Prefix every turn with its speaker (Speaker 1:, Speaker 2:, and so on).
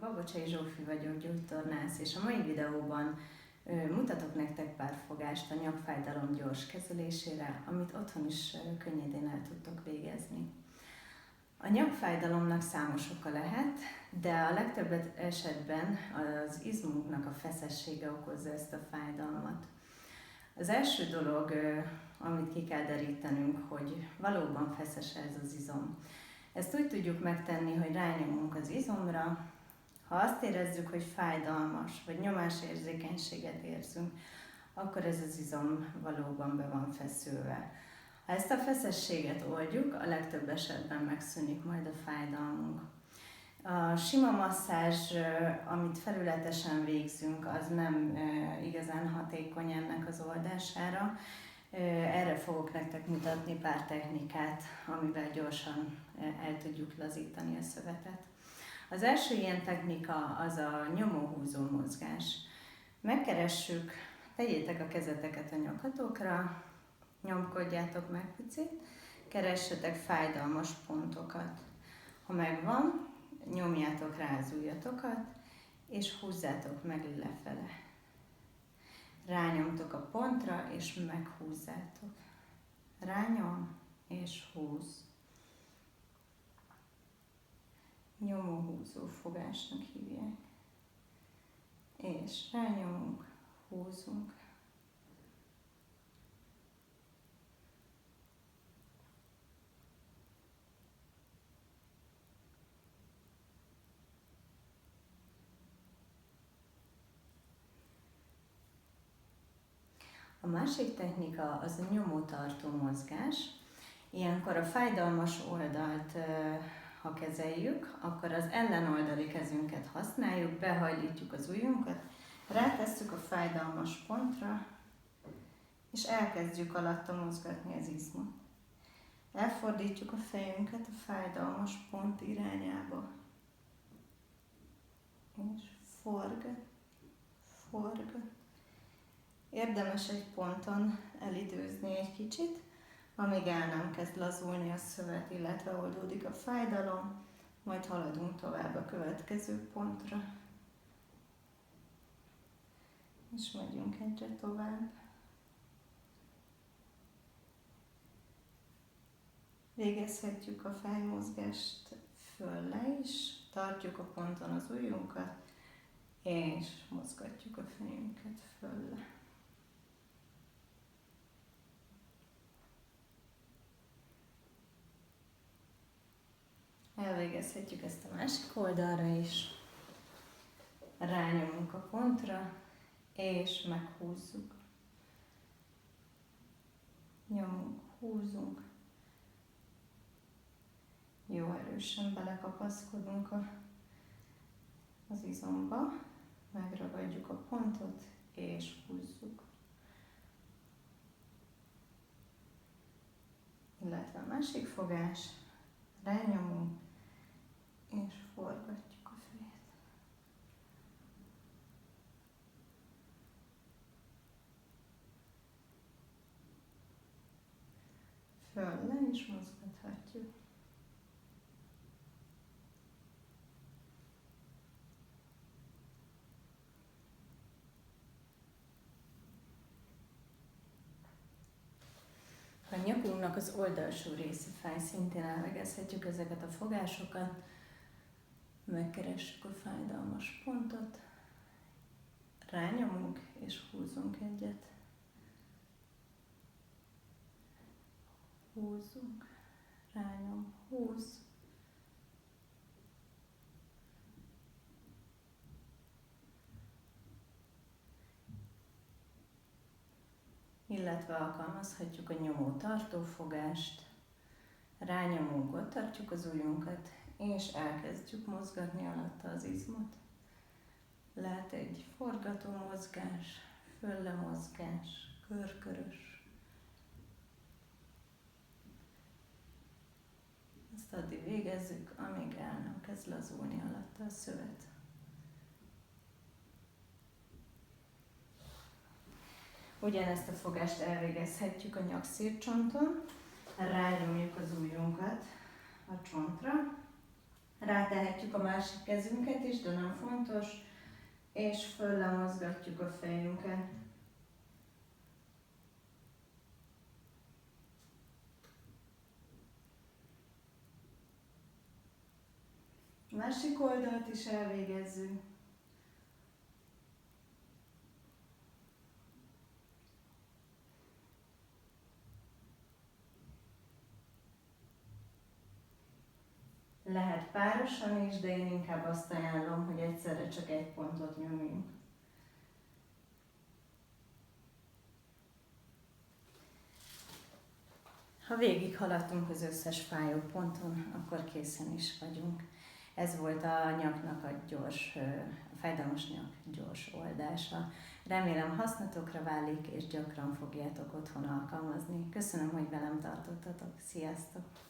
Speaker 1: Bagocsai Zsófi vagyok, gyógytornász, és a mai videóban mutatok nektek pár fogást a nyakfájdalom gyors kezelésére, amit otthon is könnyedén el tudtok végezni. A nyakfájdalomnak számos oka lehet, de a legtöbb esetben az izmunknak a feszessége okozza ezt a fájdalmat. Az első dolog, amit ki kell derítenünk, hogy valóban feszes ez az izom. Ezt úgy tudjuk megtenni, hogy rányomunk az izomra. Ha azt érezzük, hogy fájdalmas, vagy nyomásérzékenységet érzünk, akkor ez az izom valóban be van feszülve. Ha ezt a feszességet oldjuk, a legtöbb esetben megszűnik majd a fájdalmunk. A sima masszázs, amit felületesen végzünk, az nem igazán hatékony ennek az oldására. Erre fogok nektek mutatni pár technikát, amivel gyorsan el tudjuk lazítani a szövetet. Az első ilyen technika az a nyomóhúzó mozgás. Megkeressük, tegyétek a kezeteket a nyakatokra, nyomkodjátok meg picit, keressetek fájdalmas pontokat. Ha megvan, nyomjátok rá az ujjatokat, és húzzátok meg lefele. Rányomtok a pontra, és meghúzzátok. Rányom, és húz. Nyomóhúzó fogásnak hívják. És rányomunk, húzunk. A másik technika az a nyomótartó mozgás. Ilyenkor a fájdalmas oldalt, ha kezeljük, akkor az ellenoldali kezünket használjuk, behajlítjuk az ujjunkat, rátesszük a fájdalmas pontra, és elkezdjük alatta mozgatni az izmot. Elfordítjuk a fejünket a fájdalmas pont irányába. És forgat, forgat. Érdemes egy ponton elidőzni egy kicsit, amíg el nem kezd lazulni a szövet, illetve oldódik a fájdalom, majd haladunk tovább a következő pontra. És megyünk egyre tovább. Végezhetjük a fejmozgást föl-le is, tartjuk a ponton az ujjunkat, és mozgatjuk a fejünket föl-le. Elvégezhetjük ezt a másik oldalra is. Rányomunk a pontra, és meghúzzuk. Nyomunk, húzunk. Jó erősen belekapaszkodunk az izomba. Megragadjuk a pontot, és húzzuk. Illetve a másik fogás. Rányomunk, és forgatjuk a fejet. Föl-le is mozgathatjuk. A nyakunknak az oldalsó része fáj, szintén elvégezhetjük ezeket a fogásokat. Megkeressük a fájdalmas pontot, rányomunk és húzunk egyet. Húzzunk, rányom, húz. Illetve alkalmazhatjuk a nyomó-tartó fogást. Rányomunk, ott tartjuk az ujjunkat, és elkezdjük mozgatni alatta az izmot. Lehet egy forgató mozgás, fölle mozgás, körkörös. Ezt addig végezzük, amíg el nem kezd lazulni alatta a szövet. Ugyanezt a fogást elvégezhetjük a nyakszírcsonton. Rányomjuk az ujjunkat a csontra, Rátehetjük a másik kezünket is, de nem fontos, és föllemozgatjuk a fejünket. Másik oldalt is elvégezzük. Lehet párosan is, de én inkább azt ajánlom, hogy egyszerre csak egy pontot nyomjunk. Ha végig haladtunk az összes fájó ponton, akkor készen is vagyunk. Ez volt a nyaknak a fájdalmas nyak gyors oldása. Remélem hasznotokra válik, és gyakran fogjátok otthon alkalmazni. Köszönöm, hogy velem tartottatok. Sziasztok!